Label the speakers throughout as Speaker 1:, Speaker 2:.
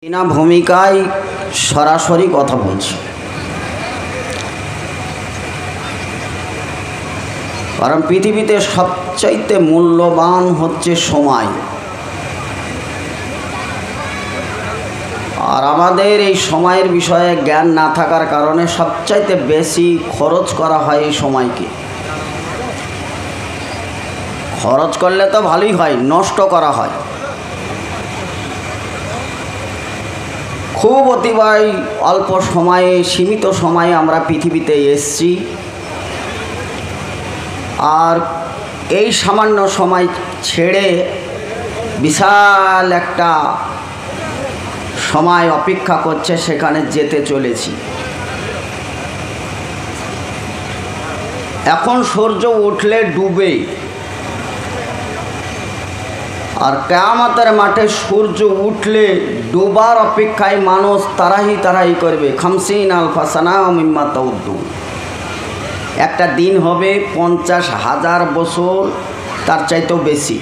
Speaker 1: বিনা ভূমিকায় সরাসরি কথা বলছি, কারণ পৃথিবীতে সবচাইতে মূল্যবান হচ্ছে সময়। আর আমাদের এই সময়ের বিষয়ে জ্ঞান না থাকার কারণে সবচাইতে বেশি খরচ করা হয় এই সময়কে। খরচ করলে তো ভালোই হয়, নষ্ট করা হয়। খুব অতিবাই অল্প সময়ে, সীমিত সময়ে আমরা পৃথিবীতে এসেছি, আর এই সামান্য সময় ছেড়ে বিশাল একটা সময় অপেক্ষা করছে, সেখানে যেতে চলেছি। এখন সূর্য উঠলে ডুবে, আর কিয়ামতের মাঠে সূর্য উঠলে ডুবার অপেক্ষায় মানুষ তাড়াহি করবে। 50 আলফা সানা মিম্মা তাউদ্দুন। একটা দিন হবে 50,000 বছর, তার চাইতেও বেশি।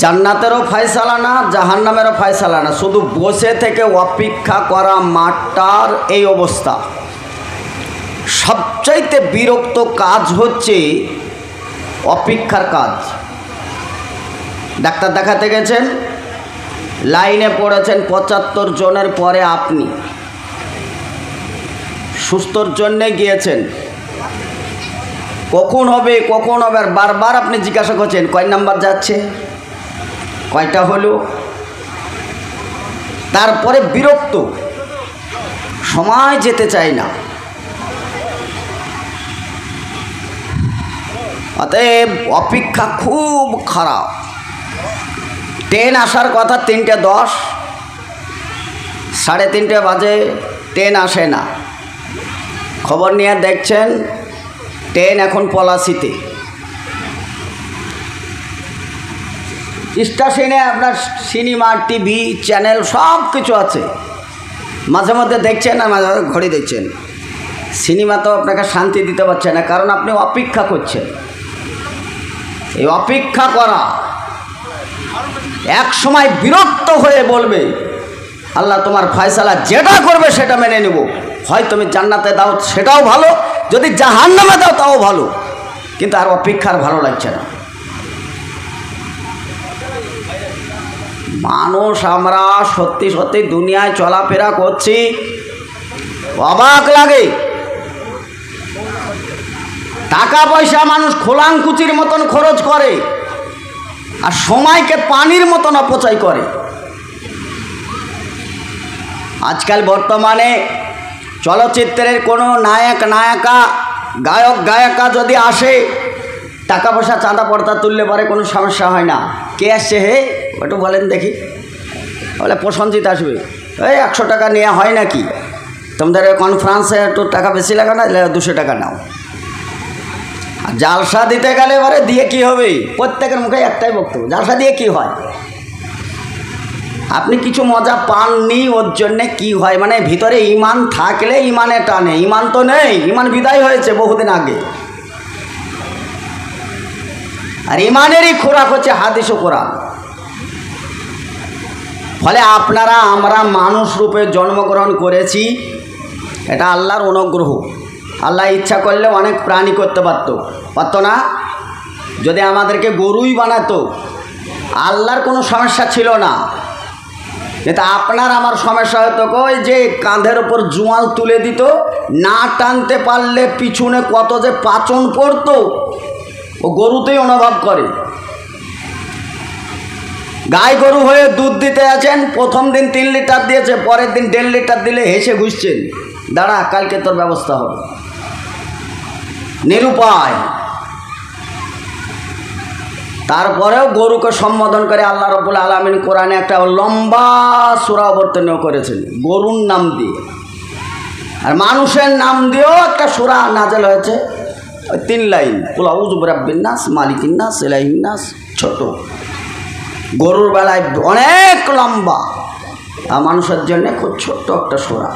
Speaker 1: জান্নাতেরও ফয়সালা না, জাহান্নামেরও ফয়সালা না, শুধু বসে থেকে অপেক্ষা করা মাঠটার এই অবস্থা। সবচাইতে বিরক্ত কাজ হচ্ছে অপেক্ষার কাজ। ডাক্তার দেখাতে গেছেন, লাইনে পড়েছেন 75 জনের পরে, আপনি সুস্থর জন্যে গিয়েছেন, কখন হবে আর বারবার আপনি জিজ্ঞাসা করছেন কয় নাম্বার যাচ্ছে, কয়টা হলো। তারপরে বিরক্ত, সময় যেতে চায় না। অতএব অপেক্ষা খুব খারাপ। ট্রেন আসার কথা 3:10, 3:30 বাজে ট্রেন আসে না। খবর নিয়ে দেখছেন ট্রেন এখন পলাশিতে। স্টেশনে আপনার সিনেমা, টিভি চ্যানেল সব কিছু আছে, মাঝে মধ্যে দেখছেন আর মাঝে মাঝে ঘড়ি দেখছেন। সিনেমা তো আপনাকে শান্তি দিতে পারছে না, কারণ আপনি অপেক্ষা করছেন। এই অপেক্ষা করা এক সময় বিরক্ত হয়ে বলবে, আল্লাহ তোমার ফয়সালা যেটা করবে সেটা মেনে নেব। হয় তুমি জান্নাতে দাও, সেটাও ভালো, যদি জাহান্নামে দাও তাও ভালো, কিন্তু আর অপেক্ষার ভালো লাগছে না। মানুষ আমরা সত্যি সত্যি দুনিয়ায় চলাফেরা করছি, অবাক লাগে। টাকা পয়সা মানুষ খোলাঙ্কুচির মতন খরচ করে, আর সময়কে পানির মতন অপচয় করে। আজকাল বর্তমানে চলচ্চিত্রের কোনো নায়ক নায়িকা, গায়ক গায়িকা যদি আসে, টাকা পয়সা চাঁদা পর্দা তুললে পরে কোনো সমস্যা হয় না। কে আসছে হে একটু বলেন দেখি, বলে প্রসঞ্জিৎ আসবে, এই 100 টাকা নেওয়া হয় নাকি? তোমাদের কনফারেন্সে একটু টাকা বেশি লাগে না, 200 টাকা নাও। আর জালসা দিতে গেলে এবারে দিয়ে কি হবে? প্রত্যেকের মুখে একটাই বক্তব্য, জালসা দিয়ে কি হয়? আপনি কিছু মজা পাননি, ওর জন্যে কি হয়? মানে ভিতরে ইমান থাকলে ইমানে টানে, ইমান তো নেই, ইমান বিদায় হয়েছে বহুদিন আগে। আর ইমানেরই খোরাক হচ্ছে হাদিস ও কোরআন। ফলে আপনারা আমরা মানুষ রূপে জন্মগ্রহণ করেছি, এটা আল্লাহর অনুগ্রহ। আল্লাহ ইচ্ছা করলে অনেক প্রাণী করতে পারতো না? যদি আমাদেরকে গরুই বানাতো, আল্লাহর কোনো সমস্যা ছিল না। কিন্তু আপনার আমার সমস্যা হতো ওই যে কাঁধের ওপর জুয়াল তুলে দিত, না টানতে পারলে পিছনে কত যে পাচন পড়তো, ও গরুতেই অনুভব করে। গাই গরু হয়ে দুধ দিতে আছেন, প্রথম দিন 3 লিটার দিয়েছে, পরের দিন 1.5 লিটার দিলে হেসে ঘুষছেন, দাঁড়া কালকে তোর ব্যবস্থা হবে। নিরুপায়। তারপরেও গরুকে সম্বোধন করে আল্লাহ রাব্বুল আলামিন কোরআনে একটা লম্বা সূরা অবতীর্ণ করেছেন গরুর নাম দিয়ে, আর মানুষের নাম দিয়েও একটা সূরা নাযিল হয়েছে, ওই 3 লাইন, কুল আউযু বিরাব্বিন নাস, মালিকিন নাস, ইলাহিন নাস। ছোট গরুর বেলায় অনেক লম্বা, আর মানুষের জন্য খুব ছোট্ট একটা সূরা।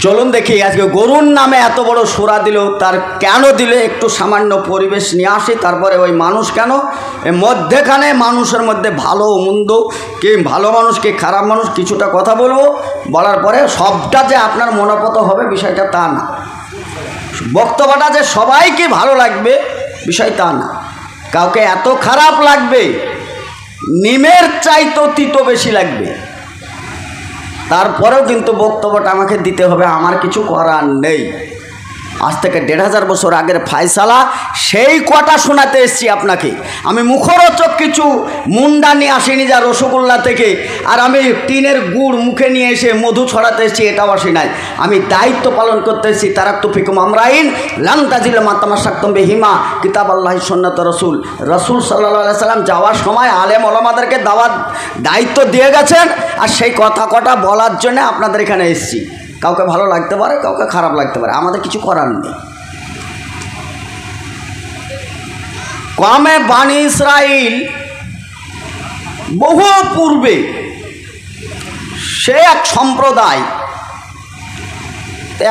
Speaker 1: চলুন দেখি আজকে গরুর নামে এত বড় সূরা দিল, তার কেন দিল একটু সামান্য পরিবেশ নিয়ে আসি, তারপরে ওই মানুষ কেন এর মধ্যেখানে মানুষের মধ্যে ভালো মন্দ, কে ভালো মানুষ কে খারাপ মানুষ, কিছুটা কথা বলবো। বলার পরে সবটা যে আপনার মনোপত হবে বিষয়টা তা না, বক্তব্যটা যে সবাইকে ভালো লাগবে বিষয় তা না, কাউকে এত খারাপ লাগবে নিমের চাইতেও তিতো বেশি লাগবে, তারপরেও কিন্তু বক্তব্যটা আমাকে দিতে হবে, আমার কিছু করার নেই। আজ থেকে 1500 বছর আগের ফায়সালা সেই কটা শোনাতে এসেছি আপনাকে। আমি মুখরোচক কিছু মুন্ডা নিয়ে আসিনি যা রসগোল্লা থেকে, আর আমি টিনের গুড় মুখে নিয়ে এসে মধু ছড়াতে এসেছি এটাও আসি নাই। আমি দায়িত্ব পালন করতে এসেছি। তারাক্তু ফিকুম আমরাইন লান তাজিল মা তামাসসাকতুম বিহিমা কিতাব আল্লাহি সুন্নাত রাসূল। রাসূল সাল্লাল্লাহু আলাইহি সাল্লাম যাওয়ার সময় আলেম ওলামাদেরকে দাওয়াত দায়িত্ব দিয়ে গেছেন, আর সেই কথা কটা বলার জন্য আপনাদের এখানে এসেছি। কাউকে ভালো লাগতে পারে, কাউকে খারাপ লাগতে পারে, আমাদের কিছু করার নেই। কওমে বানি ইসরাইল বহু পূর্বে সে এক সম্প্রদায়,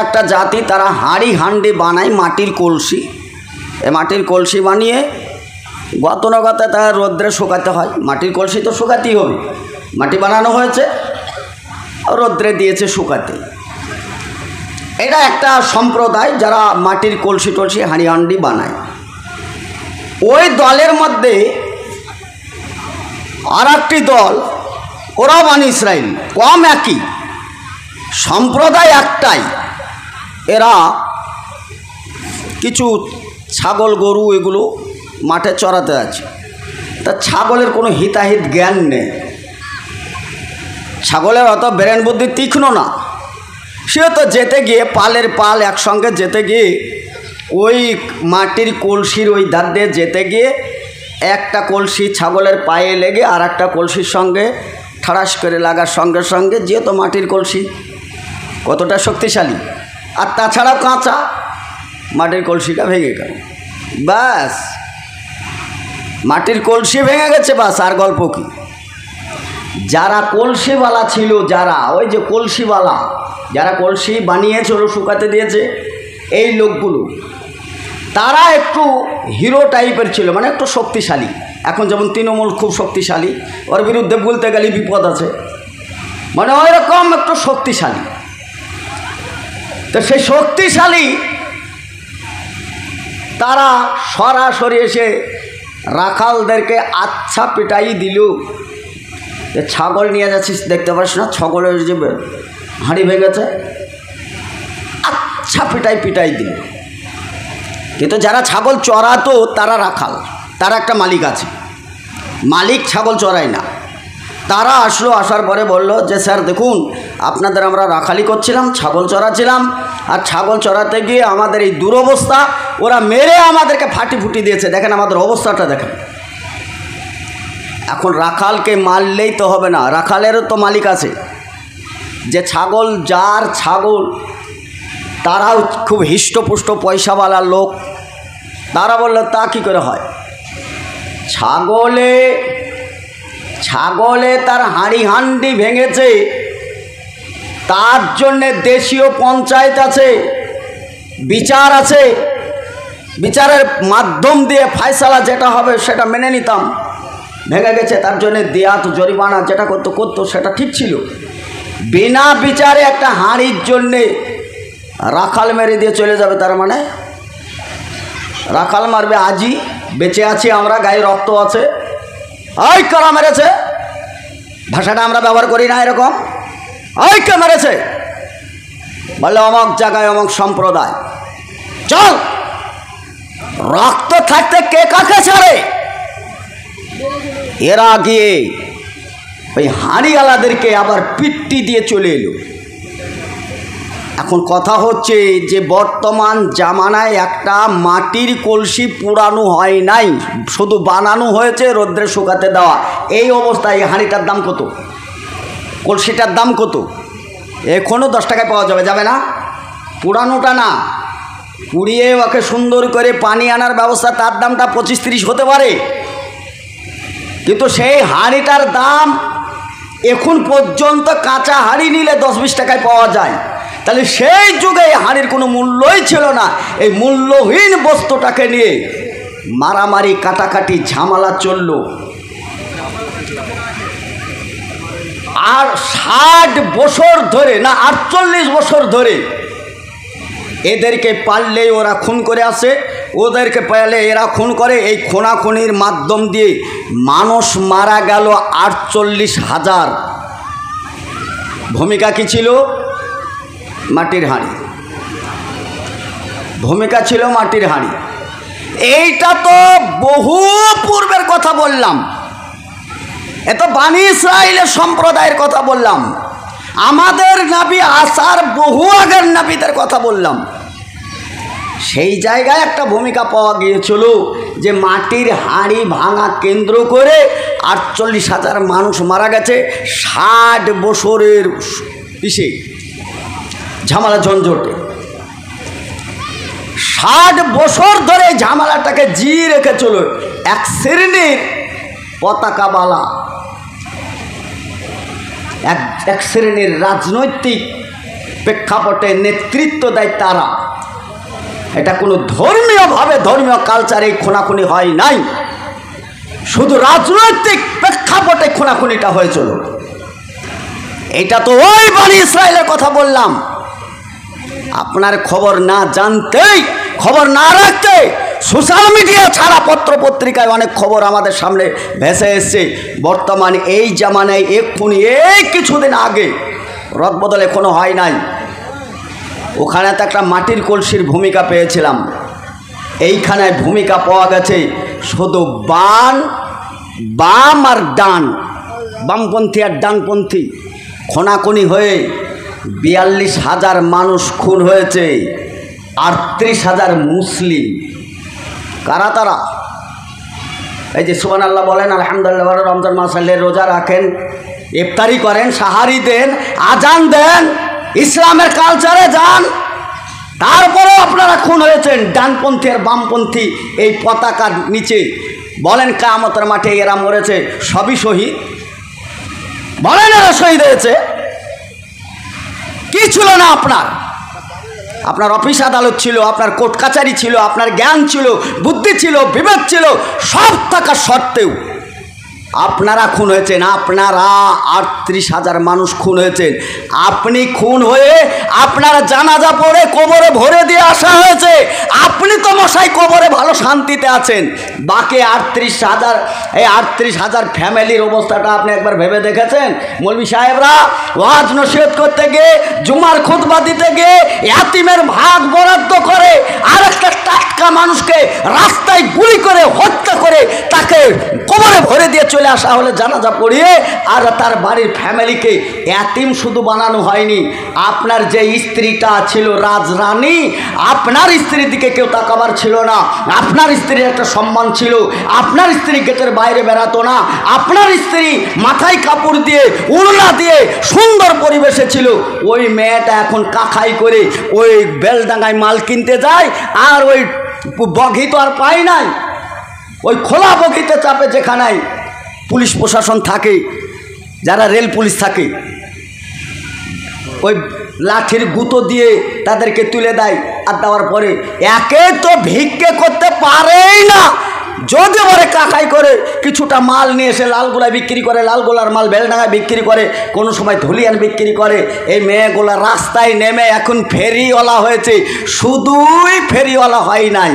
Speaker 1: একটা জাতি, তারা হাঁড়ি হান্ডি বানায় মাটির কলসি। এ মাটির কলসি বানিয়ে গতানুগতে তারা রোদ্রে শুকাতে হয়। মাটির কলসি তো শুকাতেই হবে, মাটি বানানো হয়েছে, রোদ্রে দিয়েছে শুকাতে। এটা একটা সম্প্রদায় যারা মাটির কলসি টলসি হাঁড়ি হান্ডি বানায়। ওই দলের মধ্যে আর একটি দল, ওরা বানি ইসরাইল, কম একই সম্প্রদায় একটাই। এরা কিছু ছাগল গরু এগুলো মাঠে চড়াতে আছে, তা ছাগলের কোনো হিতাহিত জ্ঞান নেই, ছাগলের অত ব্রেন বুদ্ধি তীক্ষ্ণ না। সে তো যেতে গিয়ে পালের পাল একসঙ্গে যেতে গিয়ে ওই মাটির কলসির ওই ধার দিয়ে যেতে গিয়ে একটা কলসি ছাগলের পায়ে লেগে আর একটা কলসির সঙ্গে ঠাড়াস করে লাগার সঙ্গে সঙ্গে, যেহেতু মাটির কলসি কতটা শক্তিশালী, আর তাছাড়াও কাঁচা, মাটির কলসিটা ভেঙে গেল। ব্যাস, মাটির কলসি ভেঙে গেছে, বাস, আর গল্প কি। যারা কলসিওয়ালা ছিল, যারা ওই যে কলসিওয়ালা, যারা কলসি বানিয়েছে ওরা শুকাতে দিয়েছে, এই লোকগুলো তারা একটু হিরো টাইপের ছিল, মানে একটু শক্তিশালী। এখন যেমন তৃণমূল খুব শক্তিশালী, ওর বিরুদ্ধে বলতে গেলে বিপদ আছে, মানে ওই রকম একটু শক্তিশালী। তো সেই শক্তিশালী তারা সরাসরি এসে রাখালদেরকে আচ্ছা পিটাই দিল, ছাগল নিয়ে যাচ্ছিস দেখতে পারিস না, ছাগলের যে হাঁড়ি ভেঙেছে, আচ্ছা পিটাই দিল। কিন্তু যারা ছাগল চড়াতো তারা রাখাল, তারা একটা মালিক আছে, মালিক ছাগল চড়ায় না। তারা আসলো, আসার পরে বলল যে স্যার দেখুন, আপনাদের আমরা রাখালি করছিলাম, ছাগল চড়াচ্ছিলাম, আর ছাগল চড়াতে গিয়ে আমাদের এই দুরবস্থা, ওরা মেরে আমাদেরকে ফাটি ফুটি দিয়েছে, দেখেন আমাদের অবস্থাটা দেখেন। এখন রাখালকে মারলেই তো হবে না, রাখালেরও তো মালিক আছে, যে ছাগল যার ছাগল তারাও খুব হিষ্টপুষ্ট পয়সাওয়ালা লোক। তারা বলল তা কী করে হয়, ছাগলে তার হাঁড়ি হান্ডি ভেঙেছে, তার জন্যে দেশীয় পঞ্চায়েত আছে, বিচার আছে, বিচারের মাধ্যম দিয়ে ফায়সালা যেটা হবে সেটা মেনে নিতাম। ভেঙে গেছে তার জন্যে দেয়াত জরিমানা যেটা করতো সেটা ঠিক ছিল। বিনা বিচারে একটা হাঁড়ির জন্যে রাখাল মেরে দিয়ে চলে যাবে, তার মানে রাখাল মারবে আজই, বেঁচে আছি আমরা, গায়ে রক্ত আছে, ওই কারা মেরেছে, ভাষাটা আমরা ব্যবহার করি না এরকম, ওই কে মেরেছে, বলে অমক জায়গায় অমক সম্প্রদায়, চল, রক্ত থাকতে কে কাকে ছাড়ে। এরা গিয়ে ওই হাঁড়িওয়ালাদেরকে আবার পিট্টি দিয়ে চলে এলো। এখন কথা হচ্ছে যে বর্তমান জামানায় একটা মাটির কলসি পুরানো হয় নাই, শুধু বানানো হয়েছে রোদ্রে শুকাতে দেওয়া। এই অবস্থায় এই হাঁড়িটার দাম কত, কলসিটার দাম কত? এখনও 10 টাকায় পাওয়া যাবে না, পুরানোটা না, পুড়িয়ে ওকে সুন্দর করে পানি আনার ব্যবস্থা, তার দামটা 25-30 হতে পারে, কিন্তু সেই হাঁড়িটার দাম এখন পর্যন্ত কাঁচা হাঁড়ি নিলে 10-20 টাকায় পাওয়া যায়। তাহলে সেই যুগে এই হাঁড়ির কোনো মূল্যই ছিল না। এই মূল্যহীন বস্তুটাকে নিয়ে মারামারি কাটাকাটি ঝামেলা চলল। আর 60 বছর ধরে না 48 বছর ধরে এদেরকে পারলেই ওরা খুন করে আসে, ওদেরকে পারলে এরা খুন করে। এই খুনাখুনির মাধ্যম দিয়ে মানুষ মারা গেল 48,000। ভূমিকা কি ছিল? মাটির হাঁড়ি। ভূমিকা ছিল মাটির হাঁড়ি। এইটা তো বহু পূর্বের কথা বললাম, এ তো বানি ইসরাইলের সম্প্রদায়ের কথা বললাম, আমাদের নবী আসার বহু আগের নবীদের কথা বললাম। সেই জায়গায় একটা ভূমিকা পাওয়া গিয়েছিল যে মাটির হাঁড়ি ভাঙা কেন্দ্র করে 48,000 মানুষ মারা গেছে। 60 বছরের ইসে ঝামেলা ঝঞ্ঝটে 60 বছর ধরে ঝামেলাটাকে জিয়ে রেখেছিল এক শ্রেণীর পতাকাবালা, এক শ্রেণীর রাজনৈতিক প্রেক্ষাপটে নেতৃত্ব দেয় তারা। এটা কোনো ধর্মীয়ভাবে ধর্মীয় কালচারে খুনাখুনি হয় নাই, শুধু রাজনৈতিক প্রেক্ষাপটে খুনাখুনিটা হয়েছিল। এটা তো ওই বানি ইসরায়েলের কথা বললাম। আপনার খবর না জানতেই, খবর না রাখতে সোশ্যাল মিডিয়া ছাড়া পত্র পত্রিকায় অনেক খবর আমাদের সামনে ভেসে এসছে। বর্তমানে এই জামানায় এক্ষুনি এই কিছুদিন আগে রদবদল এখনো হয় নাই, ওখানে তো একটা মাটির কলসির ভূমিকা পেয়েছিলাম। এইখানে ভূমিকা পাওয়া গেছে শুধু বাম আর ডান, বামপন্থী আর ডানপন্থী খুনাখুনি হয়ে 42,000 মানুষ খুন হয়েছে, 38,000 মুসলিম। কারা তারা? এই যে সুবহানাল্লাহ বলেন, আলহামদুলিল্লাহ বলেন, রমজান মাসে রোজা রাখেন, ইফতারি করেন, সাহারি দেন, আজান দেন, ইসলামের কালচারে যান, তারপরেও আপনারা খুন হয়েছেন। ডানপন্থী আর বামপন্থী এই পতাকার নিচে বলেন কিয়ামতের মাঠে এরা মরেছে, সবই শহীদ। বলেন এরা শহীদ হয়েছে? কি ছিল না আপনার অফিস আদালত ছিল, আপনার কোর্ট কাছারি ছিল, আপনার জ্ঞান ছিল, বুদ্ধি ছিল, বিবেক ছিল, সব থাকা সত্ত্বেও আপনারা খুন হয়েছেন। আপনারা 38,000 মানুষ খুন হয়েছেন। আপনি খুন হয়ে আপনার জানাজা পড়ে কবরে ভরে দিয়ে আসা হয়েছে। আপনি তো মশাই কবরে ভালো শান্তিতে আছেন, বাকি 38,000 ফ্যামিলির অবস্থাটা আপনি একবার ভেবে দেখেছেন? মৌলভী সাহেবরা ওয়াজ নসিহত করতে গিয়ে, জুমার খুতবা দিতে গিয়ে ইয়াতিমের ভাগ বরাদ্দ করে আর একটা টাটকা মানুষকে রাস্তায় গুলি করে হত্যা করে তাকে কবরে ভরে দিয়ে চলে আসা হলে জানাজা পড়িয়ে, আর তার বাড়ির ফ্যামিলিকে ইয়াতিম শুধু বানানো হয়নি, আপনার যে স্ত্রীটা ছিল রাজরানী, আপনার স্ত্রীর দিকে কেউ তাকাবার ছিল না। আপনার স্ত্রীর একটা সম্মান ছিল, আপনার স্ত্রী গেটের বাইরে বেড়াতো না, আপনার স্ত্রী মাথায় কাপড় দিয়ে উড়না দিয়ে সুন্দর পরিবেশে ছিল। ওই মেয়েটা এখন কাখাই করে ওই বেলডাঙ্গায় মাল কিনতে যায়, আর ওই বগি তো আর পায় নাই, ওই খোলা বগিতে চাপে, যেখানে পুলিশ প্রশাসন থাকে, যারা রেল পুলিশ থাকে, ওই লাঠির গুঁতো দিয়ে তাদেরকে তুলে দেয়। আর দেওয়ার পরে একে তো ভিক্ষে করতে পারেই না, যদি ওরে কাকাই করে কিছুটা মাল নিয়ে এসে লালগোলায় বিক্রি করে, লালগোলার মাল বেলডাঙ্গায় বিক্রি করে, কোনো সময় ধুলিয়ান বিক্রি করে। এই মেয়েগুলা রাস্তায় নেমে এখন ফেরিওয়ালা হয়েছে। শুধুই ফেরিওয়ালা হয় নাই,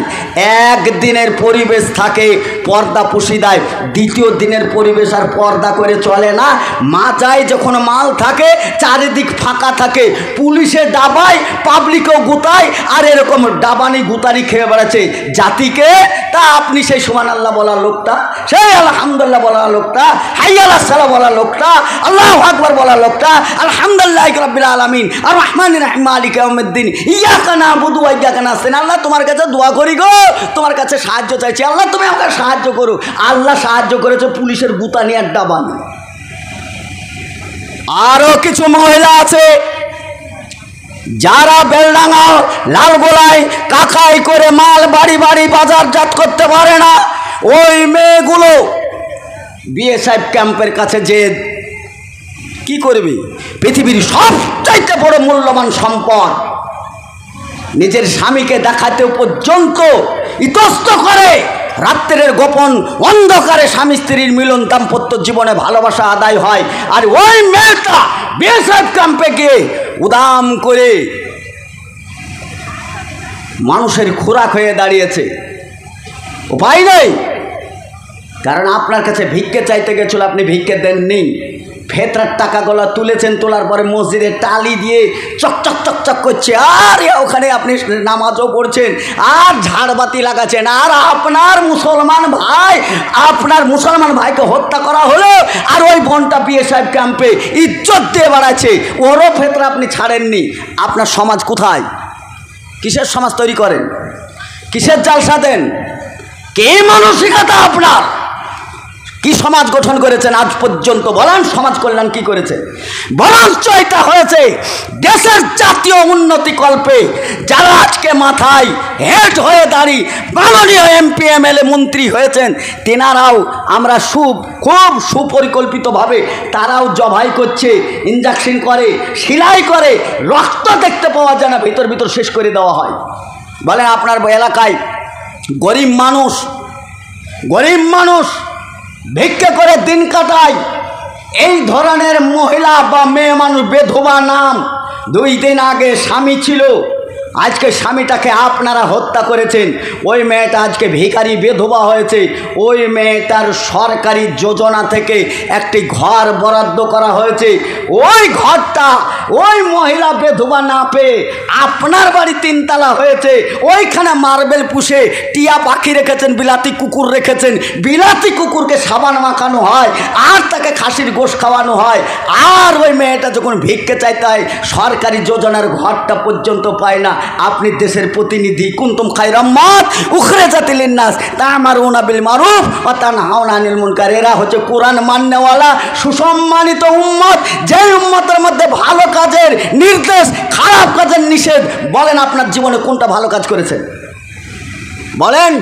Speaker 1: একদিনের পরিবেশ থাকে পর্দা পুষি দেয়, দ্বিতীয় দিনের পরিবেশ আর পর্দা করে চলে না। মাজায় যখন মাল থাকে চারিদিক ফাঁকা থাকে, পুলিশে ডাবায়, পাবলিকও গুতায়, আর এরকম ডাবানি গুতানি খেয়ে বেড়াচ্ছে জাতিকে। তা আপনি সেই সুবহানাল্লাহ বলা লোকটা, সেই আলহামদুলিল্লাহ বলা লোকটা, হাইয়া আলাস সালাহ বলা লোকটা, আল্লাহু আকবার বলা লোকটা, আলহামদুলিল্লাহি রাব্বিল আলামিন আর রহমানির রহিম মালিকি ইয়াউমিদ্দিন ইয়্যাকা না'বুদু ওয়া ইয়্যাকা নাস্তাইন। আল্লাহ তোমার কাছে দোয়া করি গো, তোমার কাছে সাহায্য চাইছি, আল্লাহ তুমি আমাকে সাহায্য করো। আল্লাহ সাহায্য করেছে পুলিশের গুতানি আর ডাবানি। আরো কিছু মহিলা আছে যারা বেলডাঙ্গা লালগোলায় কাকাই করে মাল বাড়ি বাড়ি বাজারজাত করতে পারে না, ওই মেয়েগুলো বিএসএফ ক্যাম্পের কাছে যে কি করবে, পৃথিবীর সবচাইতে বড় মূল্যবান সম্পদ নিজের স্বামীকে দেখাতে পর্যন্ত ইতস্ত করে রাত্রের গোপন অন্ধকারে স্বামী স্ত্রীর মিলন দাম্পত্য জীবনে ভালোবাসা আদায় হয়। আর ওই মেয়েটা বিএসএফ ক্যাম্পে গিয়ে উদাম করে মানুষের খোরাক হয়ে দাঁড়িয়েছে। উপায় নেই, কারণ আপনার কাছে ভিক্ষে চাইতে গেছিল, আপনি ভিক্ষে দেননি। ফেতরার টাকাগুলো তুলেছেন, তোলার পরে মসজিদে টালি দিয়ে চকচক চকচক করছে, আর ওখানে আপনি নামাজও পড়ছেন আর ঝাড়বাতি লাগাচ্ছেন। আর আপনার মুসলমান ভাইকে হত্যা করা হলো, আর ওই বোনটা বিএসএফ ক্যাম্পে ইজ্জত দিয়ে বাড়াচ্ছে, ওরও ফেতরা আপনি ছাড়েননি। আপনার সমাজ কোথায়? কিসের সমাজ তৈরি করেন? কিসের জালসা দেন? কে মানসিকতা আপনার? কি সমাজ গঠন করেছেন আজ পর্যন্ত? বলেন সমাজ কল্যাণ কি করেছে? বরঞ্চ এটা হয়েছে দেশের জাতীয় উন্নতি কল্পে যারা আজকে মাথায় হেড হয়ে দাঁড়িয়ে মাননীয় এমপি এমএলএ মন্ত্রী হয়েছেন, তেনারাও আমরা খুব সুপরিকল্পিতভাবে তারাও জবাই করছে, ইঞ্জেকশন করে, সেলাই করে, রক্ত দেখতে পাওয়া যায় না, ভিতর শেষ করে দেওয়া হয়। বলেন আপনার এলাকায় গরিব মানুষ ভিক্ষা করে দিন কাটায়, এই ধরনের মহিলা বা মেয়ে মানুষ বেধবা নাম, 2 দিন আগে স্বামী ছিল, আজকে স্বামীটাকে আপনারা হত্যা করেছেন। ওই মেয়েটা আজকে ভিখারি বেধবা হয়েছে। ওই মেয়েটার সরকারি যোজনা থেকে একটি ঘর বরাদ্দ করা হয়েছে। ওই ঘরটা ওই মহিলা বেধবা না পেয়ে আপনার বাড়ি 3 তলা হয়েছে, ওইখানে মার্বেল পুষে টিয়া পাখি রেখেছেন, বিলাতি কুকুর রেখেছেন। বিলাতি কুকুরকে সাবান মাখানো হয় আর তাকে খাসির গোশ খাওয়ানো হয়। আর ওই মেয়েটা যখন ভিক্ষে চাইতে হয়, সরকারি যোজনার ঘরটা পর্যন্ত পায় না। আপনি দেশের প্রতিনিধি, কুনতুম খায়রা উম্মাত উখরিজাত লিন-নাস তা'মারুনা বিল মারুফ ওয়া তানহাউনা আনিল মুনকার। এরা হচ্ছে কোরআন মাননেওয়ালা সুসম্মানিত উম্মত, যে উম্মতের মধ্যে ভালো কাজের নির্দেশ, খারাপ কাজের নিষেধ। বলেন আপনার জীবনে কোনটা ভালো কাজ করেছেন? বলেন।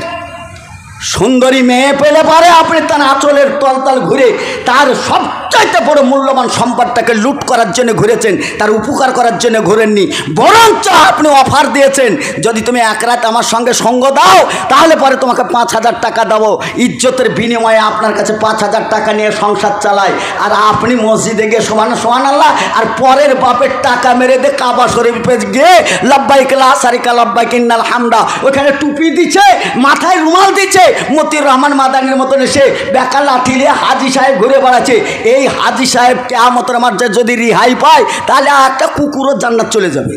Speaker 1: সুন্দরী মেয়ে পেলে পারে আপনি তার আঁচলের তলতাল ঘুরে তার সবচাইতে বড় মূল্যবান সম্পদটাকে লুট করার জন্য ঘুরেছেন, তার উপকার করার জন্য ঘুরেননি। বরঞ্চ আপনি অফার দিয়েছেন, যদি তুমি 1 রাত আমার সঙ্গে সঙ্গ দাও তাহলে পরে তোমাকে 5000 টাকা দেবো। ইজ্জতের বিনিময়ে আপনার কাছে 5000 টাকা নিয়ে সংসার চালায়, আর আপনি মসজিদে গিয়ে সুবহানাল্লাহ, আর পরের বাপের টাকা মেরে দিয়ে কাবা শরীফে গিয়ে লাব্বাইক লা শারিকা লাব্বাইক ইন্নাল হামদা, ওখানে টুপি দিচ্ছে, মাথায় রুমাল দিচ্ছে, মতিউর রহমান মাদানির মতন এসে বেকা লাঠি নিয়ে হাজি সাহেব ঘুরে বেড়াচ্ছে। এই হাজি সাহেব কিয়ামতের মাঠে যদি রিহাই পায় তাহলে একটা কুকুরও জান্নাত চলে যাবে।